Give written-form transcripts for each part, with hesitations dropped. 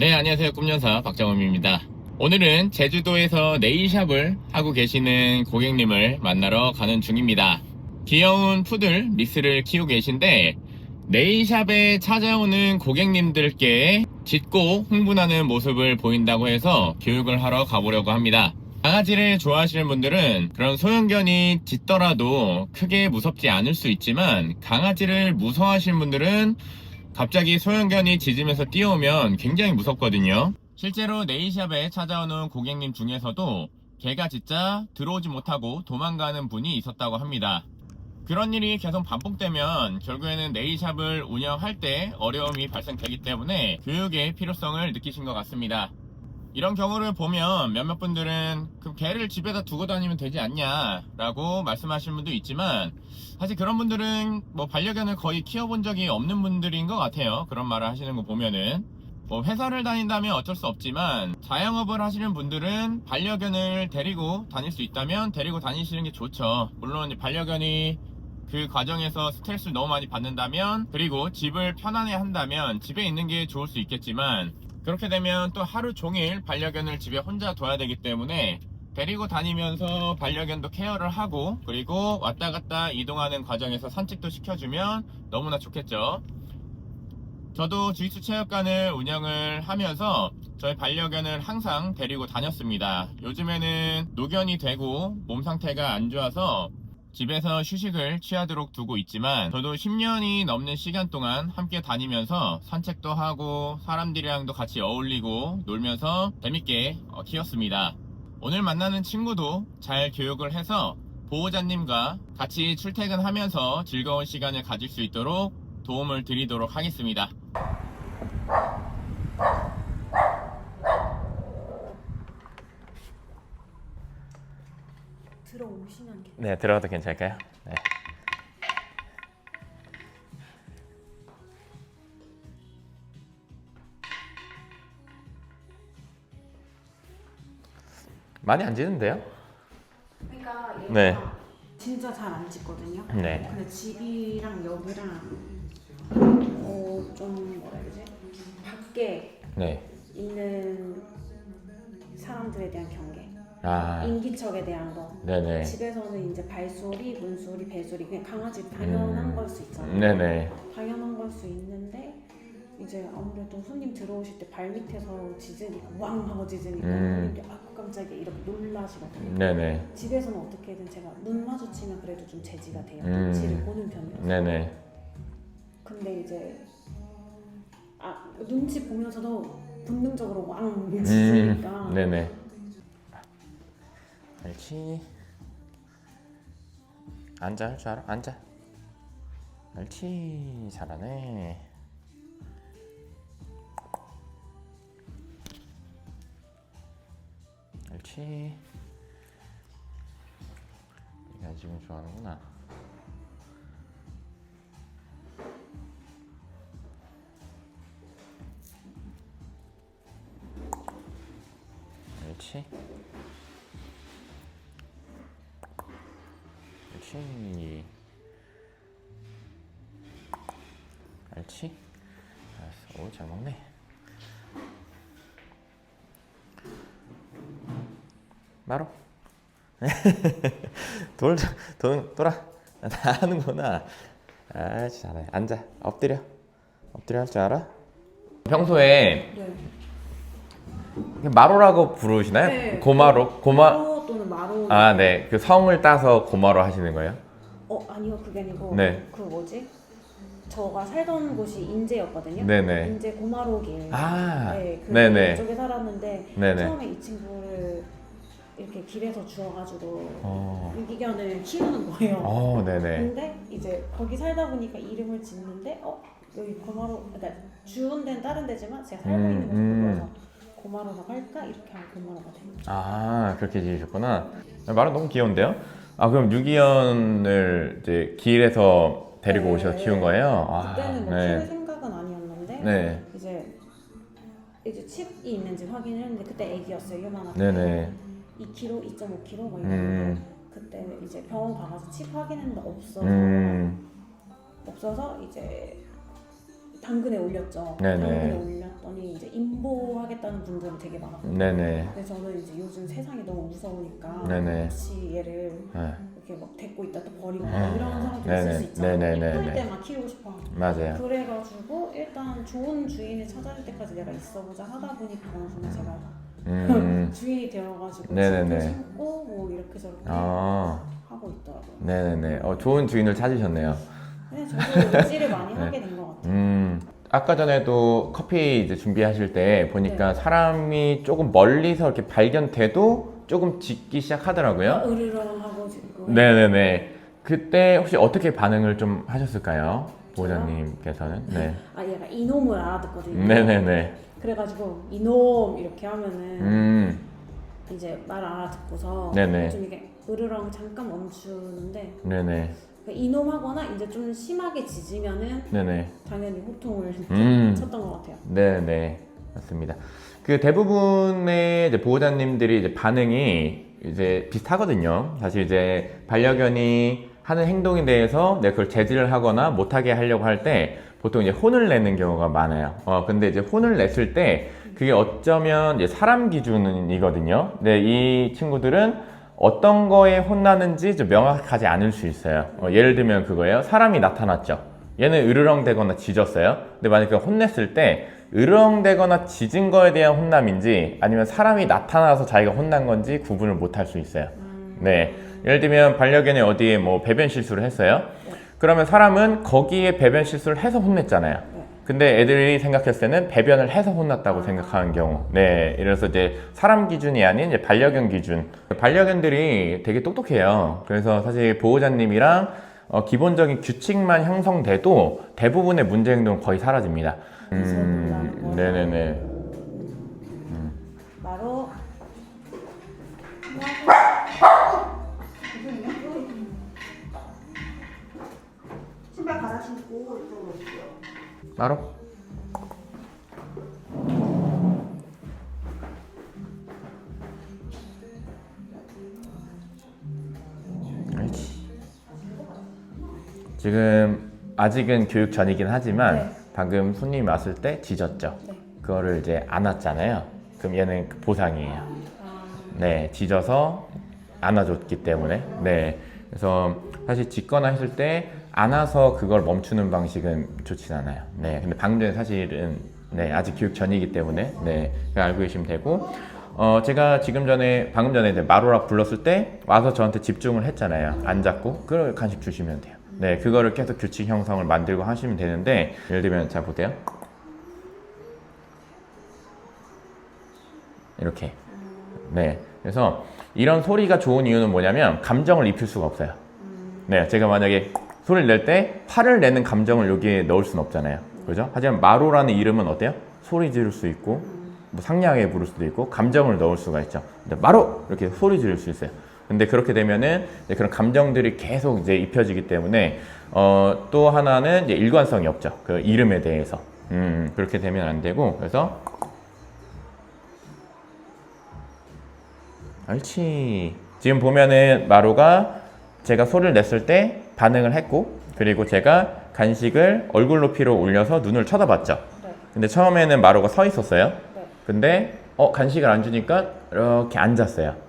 네, 안녕하세요. 꿈연사 박정음입니다. 오늘은 제주도에서 네일샵을 하고 계시는 고객님을 만나러 가는 중입니다. 귀여운 푸들 믹스를 키우고 계신데 네일샵에 찾아오는 고객님들께 짖고 흥분하는 모습을 보인다고 해서 교육을 하러 가보려고 합니다. 강아지를 좋아하시는 분들은 그런 소형견이 짖더라도 크게 무섭지 않을 수 있지만, 강아지를 무서워하시는 분들은 갑자기 소형견이 짖으면서 뛰어오면 굉장히 무섭거든요. 실제로 네일샵에 찾아오는 고객님 중에서도 개가 짖자 들어오지 못하고 도망가는 분이 있었다고 합니다. 그런 일이 계속 반복되면 결국에는 네일샵을 운영할 때 어려움이 발생되기 때문에 교육의 필요성을 느끼신 것 같습니다. 이런 경우를 보면 몇몇 분들은 그 개를 집에다 두고 다니면 되지 않냐 라고 말씀하시는 분도 있지만, 사실 그런 분들은 뭐 반려견을 거의 키워본 적이 없는 분들인 것 같아요. 그런 말을 하시는 거 보면은 뭐 회사를 다닌다면 어쩔 수 없지만, 자영업을 하시는 분들은 반려견을 데리고 다닐 수 있다면 데리고 다니시는 게 좋죠. 물론 반려견이 그 과정에서 스트레스를 너무 많이 받는다면, 그리고 집을 편안해 한다면 집에 있는 게 좋을 수 있겠지만, 그렇게 되면 또 하루 종일 반려견을 집에 혼자 둬야 되기 때문에 데리고 다니면서 반려견도 케어를 하고, 그리고 왔다 갔다 이동하는 과정에서 산책도 시켜주면 너무나 좋겠죠. 저도 주짓수 체육관을 운영을 하면서 저희 반려견을 항상 데리고 다녔습니다. 요즘에는 노견이 되고 몸 상태가 안 좋아서 집에서 휴식을 취하도록 두고 있지만, 저도 10년이 넘는 시간 동안 함께 다니면서 산책도 하고 사람들이랑도 같이 어울리고 놀면서 재밌게 키웠습니다. 오늘 만나는 친구도 잘 교육을 해서 보호자님과 같이 출퇴근하면서 즐거운 시간을 가질 수 있도록 도움을 드리도록 하겠습니다. 들어오시면 네, 들어가도 괜찮을까요? 네. 많이 안 지는데요? 그러니까 얘가 네. 진짜 잘 안 짖거든요. 네. 근데 집이랑 여기랑 좀 뭐라 해야 되지? 밖에 네. 있는 사람들에 대한 경계, 아, 인기척에 대한 거. 네네. 집에서는 이제 발소리, 문소리, 배소리, 그냥 강아지 당연한 걸 수 있잖아요. 네네. 당연한 걸 수 있는데 이제 아무래도 손님 들어오실 때 발밑에서 짖으니까 왕 하고 짖으니까 손님들이 깜짝이야 이렇게 놀라시거든요. 네네. 집에서는 어떻게든 제가 눈 마주치면 그래도 좀 제지가 돼요. 눈치를 보는 편이어서. 네네. 근데 이제 눈치 보면서도 본능적으로 왕 짖으니까 네네. 옳지. 앉아, 할 줄 알아? 앉아. 옳지. 잘하네. 옳지. 얘가 지금 좋아하는구나. 옳지. 옳지. 옳지. 알았어. 오, 잘 먹네. 바로. 돌아. 다 하는구나. 아, 잘해. 앉아. 엎드려. 엎드려 할 줄 알아? 평소에 네. 마로라고 부르시나요? 네. 고마로? 마로 또는 마로. 아, 네. 그 성을 따서 고마로 하시는 거예요? 아니요, 그게 아니고 네. 그 뭐지? 저가 살던 곳이 인제였거든요. 네네. 인제 고마로길. 아, 네, 네네. 그쪽에 살았는데 네네. 처음에 이 친구를 이렇게 길에서 주워가지고 유기견을 키우는 거예요. 네네. 근데 이제 거기 살다 보니까 이름을 짓는데 여기 고마로, 그러니까 주운 데는 다른 데지만 제가 살고 있는 곳을 보여서 고마로라고 할까 이렇게 하면 고마로가 됩니다. 아, 그렇게 지으셨구나. 말은 너무 귀여운데요? 아, 그럼 유기견을 이제 길에서 데리고 네. 오셔서 키운 거예요? 그때는 뭐 네. 키울 생각은 아니었는데 네. 이제 칩이 있는지 확인을 했는데 그때 애기였어요. 요만하게. 네네. 2kg, 2.5kg 막 이랬는데 그때 이제 병원 가서 칩 확인했는데 없어서 이제 당근에 올렸죠. 네네. 당근에 올렸더니 이제 인보하겠다는 분들은 되게 많았거든요. 네네. 근데 저는 이제 요즘 세상이 너무 무서우니까 네네. 혹시 얘를 네. 이렇게 막 데리고 있다 또 버리고 이런 사람도 있을 네네. 수 있잖아요. 네네네네. 이쁠 때만 키우고 싶어. 맞아요. 그래가지고 일단 좋은 주인을 찾아줄 때까지 내가 있어보자 하다 보니까 정말 제가 주인이 되어가지고 네네네. 집도 심고 뭐 이렇게 저렇게 아. 하고 있더라고요. 네네네. 좋은 주인을 찾으셨네요. 네, 저도 의지를 많이 하게 된 것 같아요. 아까 전에도 커피 이제 준비하실 때 보니까 네. 사람이 조금 멀리서 이렇게 발견돼도 조금 짖기 시작하더라고요. 으르렁하고 지금. 네네네. 그때 혹시 어떻게 반응을 좀 하셨을까요? 보호자님께서는? 네. 아 얘가 이놈을 알아듣거든요. 네네네. 그래가지고 이놈 이렇게 하면은 이제 말 알아듣고서 네네. 좀 이게 으르렁 잠깐 멈추는데 네네. 이놈 하거나 이제 좀 심하게 짖으면은 네네. 당연히 호통을 쳤던 것 같아요. 네네. 맞습니다. 그 대부분의 이제 보호자님들이 이제 반응이 이제 비슷하거든요. 사실 이제 반려견이 하는 행동에 대해서 내가 그걸 제지를 하거나 못하게 하려고 할 때 보통 이제 혼을 내는 경우가 많아요. 근데 이제 혼을 냈을 때 그게 어쩌면 이제 사람 기준이거든요. 근데 이 친구들은 어떤 거에 혼나는지 좀 명확하지 않을 수 있어요. 예를 들면 그거예요. 사람이 나타났죠. 얘는 으르렁대거나 짖었어요. 근데 만약에 혼냈을 때 으르렁대거나 짖은 거에 대한 혼남인지 아니면 사람이 나타나서 자기가 혼난 건지 구분을 못 할 수 있어요. 네. 예를 들면 반려견이 어디에 뭐 배변 실수를 했어요. 그러면 사람은 거기에 배변 실수를 해서 혼냈잖아요. 근데 애들이 생각했을 때는 배변을 해서 혼났다고 생각하는 경우. 네. 이래서 이제 사람 기준이 아닌 이제 반려견 기준. 반려견들이 되게 똑똑해요. 그래서 사실 보호자님이랑 기본적인 규칙만 형성돼도 대부분의 문제 행동은 거의 사라집니다. 네네네. 바로 신발 갈아 신고 이쪽으로 오세요. 바로. 그렇지. 지금 아직은 교육 전이긴 하지만 네. 방금 손님이 왔을 때 짖었죠. 네. 그거를 이제 안았잖아요. 그럼 얘는 그 보상이에요. 아, 네, 짖어서 안아줬기 때문에. 네, 그래서 사실 짖거나 했을 때 안아서 그걸 멈추는 방식은 좋진 않아요. 네, 근데 방금 전에 사실은 네, 아직 교육 전이기 때문에 네, 알고 계시면 되고. 제가 방금 전에 이제 마로라 불렀을 때 와서 저한테 집중을 했잖아요. 안 잡고 그걸 간식 주시면 돼요. 네, 그거를 계속 규칙 형성을 만들고 하시면 되는데 예를 들면 잘 보세요. 이렇게. 네, 그래서 이런 소리가 좋은 이유는 뭐냐면 감정을 입힐 수가 없어요. 네, 제가 만약에 소리를 낼 때 화를 내는 감정을 여기에 넣을 수는 없잖아요. 그죠? 하지만 마로라는 이름은 어때요? 소리 지를 수 있고 뭐 상냥하게 부를 수도 있고 감정을 넣을 수가 있죠. 근데 마로 이렇게 소리 지를 수 있어요. 근데 그렇게 되면은 이제 그런 감정들이 계속 이제 입혀지기 때문에 또 하나는 이제 일관성이 없죠. 그 이름에 대해서 그렇게 되면 안 되고 그래서 옳지. 지금 보면은 마루가 제가 소리를 냈을 때 반응을 했고 그리고 제가 간식을 얼굴 높이로 올려서 눈을 쳐다봤죠. 네. 근데 처음에는 마루가 서 있었어요. 네. 근데 간식을 안 주니까 이렇게 앉았어요.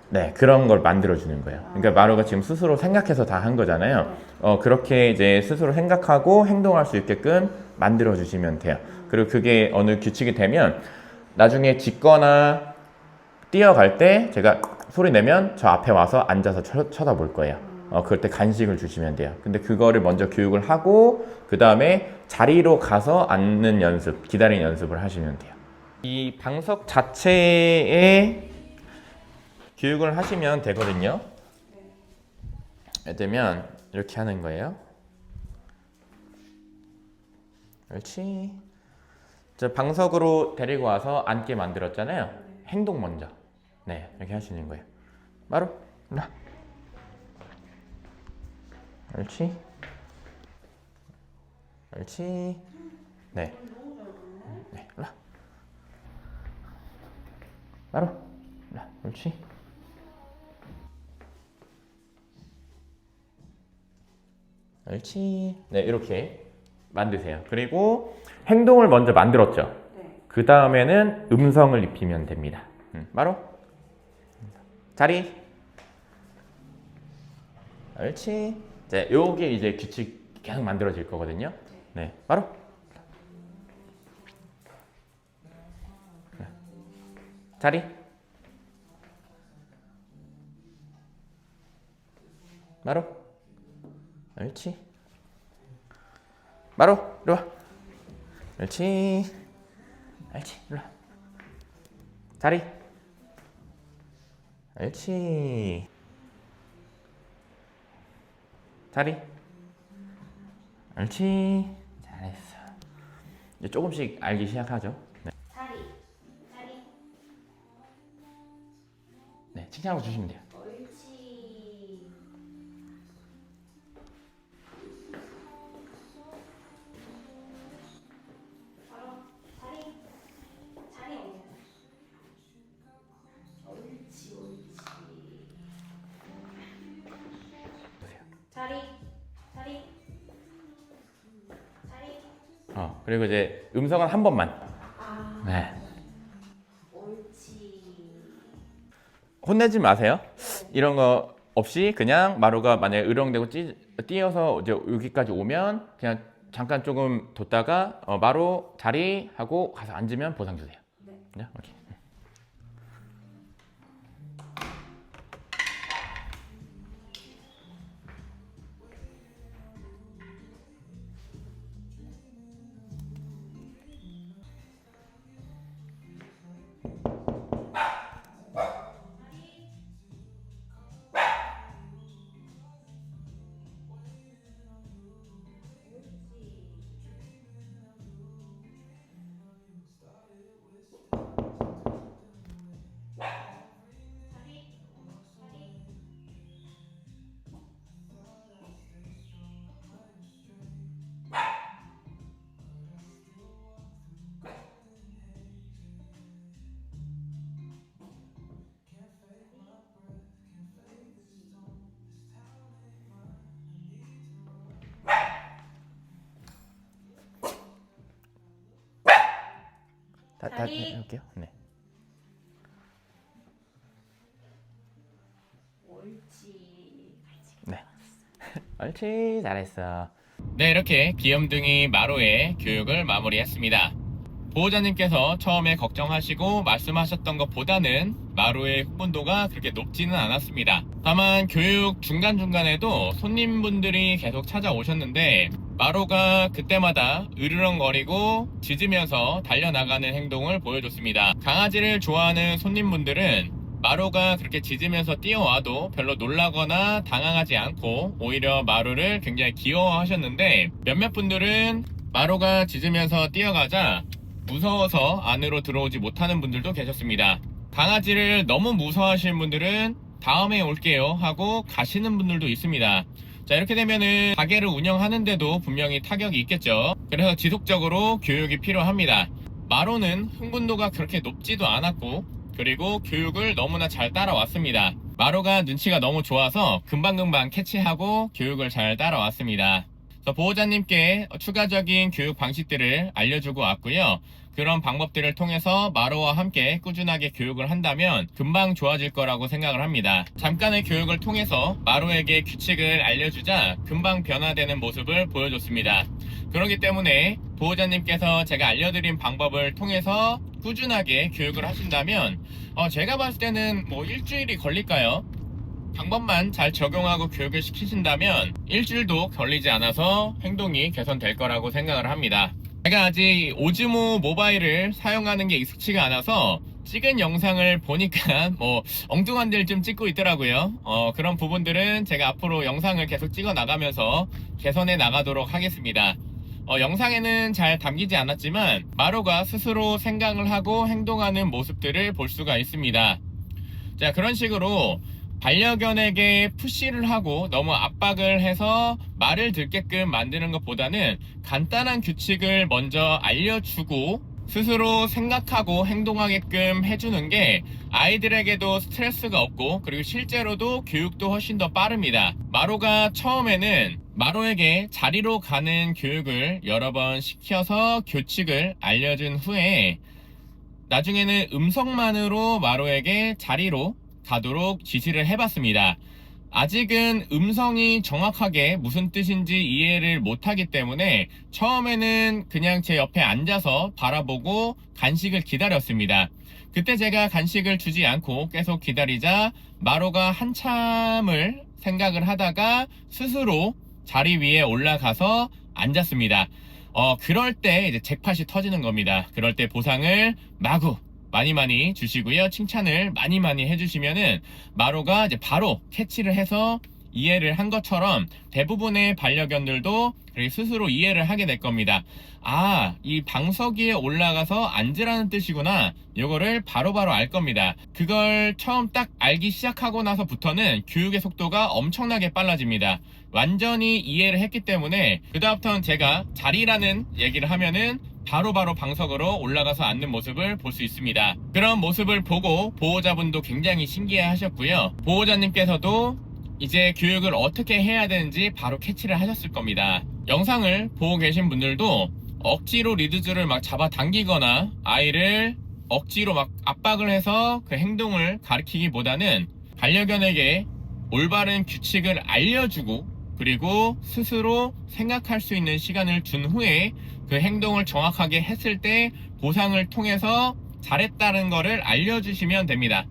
네, 그런 걸 만들어 주는 거예요. 그러니까 마루가 지금 스스로 생각해서 다 한 거잖아요. 그렇게 이제 스스로 생각하고 행동할 수 있게끔 만들어 주시면 돼요. 그리고 그게 어느 규칙이 되면 나중에 짖거나 뛰어갈 때 제가 소리 내면 저 앞에 와서 앉아서 쳐다볼 거예요. 그럴 때 간식을 주시면 돼요. 근데 그거를 먼저 교육을 하고 그 다음에 자리로 가서 앉는 연습, 기다리는 연습을 하시면 돼요. 이 방석 자체에 교육을 하시면 되거든요. 예를 들면 이렇게 하는 거예요. 그렇지. 저 방석으로 데리고 와서 앉게 만들었잖아요. 행동 먼저. 네, 이렇게 하시는 거예요. 바로 나. 옳지. 옳지. 네. 네, 라. 바로 라. 옳지. 옳지. 네, 이렇게 만드세요. 그리고 행동을 먼저 만들었죠. 네. 그 다음에는 음성을 입히면 됩니다. 마루 자리. 옳지. 자, 요게 이제 규칙 계속 만들어질 거거든요. 네, 마루. 자리. 마루. 옳지. 마루, 이리 와. 옳지. 옳지, 이리 와. 자리. 옳지. 자리. 옳지. 잘했어. 이제 조금씩 알기 시작하죠. 네, 자리. 자리. 네, 칭찬하고 주시면 돼요. 옳지. 바로 자리. 자리 어디야? 옳지, 옳지. 보세요. 자리. 자리. 자리. 그리고 이제 음성은 한 번만. 아, 네. 옳지. 혼내지 마세요. 이런 거 없이 그냥 마루가 만약에 으렁대고 뛰어서 이제 여기까지 오면 그냥 잠깐 조금 뒀다가 마루 자리 하고 가서 앉으면 보상 주세요. 네. 네? 오케이. 자리. 해볼게요. 네. 옳지. 네. 옳지, 잘했어. 네, 이렇게 귀염둥이 마루의 교육을 마무리했습니다. 보호자님께서 처음에 걱정하시고 말씀하셨던 것보다는 마루의 흥분도가 그렇게 높지는 않았습니다. 다만 교육 중간중간에도 손님분들이 계속 찾아오셨는데 마루가 그때마다 으르렁거리고 짖으면서 달려나가는 행동을 보여줬습니다. 강아지를 좋아하는 손님분들은 마루가 그렇게 짖으면서 뛰어와도 별로 놀라거나 당황하지 않고 오히려 마루를 굉장히 귀여워하셨는데 몇몇 분들은 마루가 짖으면서 뛰어가자 무서워서 안으로 들어오지 못하는 분들도 계셨습니다. 강아지를 너무 무서워하시는 분들은 다음에 올게요 하고 가시는 분들도 있습니다. 자, 이렇게 되면은 가게를 운영하는데도 분명히 타격이 있겠죠. 그래서 지속적으로 교육이 필요합니다. 마루는 흥분도가 그렇게 높지도 않았고 그리고 교육을 너무나 잘 따라왔습니다. 마루가 눈치가 너무 좋아서 금방금방 캐치하고 교육을 잘 따라왔습니다. 그래서 보호자님께 추가적인 교육 방식들을 알려주고 왔고요. 그런 방법들을 통해서 마루와 함께 꾸준하게 교육을 한다면 금방 좋아질 거라고 생각을 합니다. 잠깐의 교육을 통해서 마루에게 규칙을 알려주자 금방 변화되는 모습을 보여줬습니다. 그렇기 때문에 보호자님께서 제가 알려드린 방법을 통해서 꾸준하게 교육을 하신다면 제가 봤을 때는 뭐 일주일이 걸릴까요? 방법만 잘 적용하고 교육을 시키신다면 일주일도 걸리지 않아서 행동이 개선될 거라고 생각을 합니다. 제가 아직 오즈모 모바일을 사용하는 게 익숙치가 않아서 찍은 영상을 보니까 뭐 엉뚱한 데를 좀 찍고 있더라고요. 그런 부분들은 제가 앞으로 영상을 계속 찍어 나가면서 개선해 나가도록 하겠습니다. 영상에는 잘 담기지 않았지만 마루가 스스로 생각을 하고 행동하는 모습들을 볼 수가 있습니다. 자, 그런 식으로 반려견에게 푸시를 하고 너무 압박을 해서 말을 듣게끔 만드는 것보다는 간단한 규칙을 먼저 알려주고 스스로 생각하고 행동하게끔 해주는 게 아이들에게도 스트레스가 없고 그리고 실제로도 교육도 훨씬 더 빠릅니다. 마로가 처음에는 마로에게 자리로 가는 교육을 여러 번 시켜서 규칙을 알려준 후에 나중에는 음성만으로 마로에게 자리로 가도록 지시를 해봤습니다. 아직은 음성이 정확하게 무슨 뜻인지 이해를 못하기 때문에 처음에는 그냥 제 옆에 앉아서 바라보고 간식을 기다렸습니다. 그때 제가 간식을 주지 않고 계속 기다리자 마로가 한참을 생각을 하다가 스스로 자리 위에 올라가서 앉았습니다. 그럴 때 이제 잭팟이 터지는 겁니다. 그럴 때 보상을 마구 많이 주시고요. 칭찬을 많이 해주시면은 마로가 이제 바로 캐치를 해서 이해를 한 것처럼 대부분의 반려견들도 스스로 이해를 하게 될 겁니다. 아, 이 방석 위에 올라가서 앉으라는 뜻이구나. 이거를 바로바로 알 겁니다. 그걸 처음 딱 알기 시작하고 나서부터는 교육의 속도가 엄청나게 빨라집니다. 완전히 이해를 했기 때문에 그다음부터는 제가 자리라는 얘기를 하면은 바로바로 방석으로 올라가서 앉는 모습을 볼 수 있습니다. 그런 모습을 보고 보호자분도 굉장히 신기해 하셨고요. 보호자님께서도 이제 교육을 어떻게 해야 되는지 바로 캐치를 하셨을 겁니다. 영상을 보고 계신 분들도 억지로 리드줄을 막 잡아당기거나 아이를 억지로 막 압박을 해서 그 행동을 가르치기보다는 반려견에게 올바른 규칙을 알려주고 그리고 스스로 생각할 수 있는 시간을 준 후에 그 행동을 정확하게 했을 때 보상을 통해서 잘했다는 거를 알려주시면 됩니다.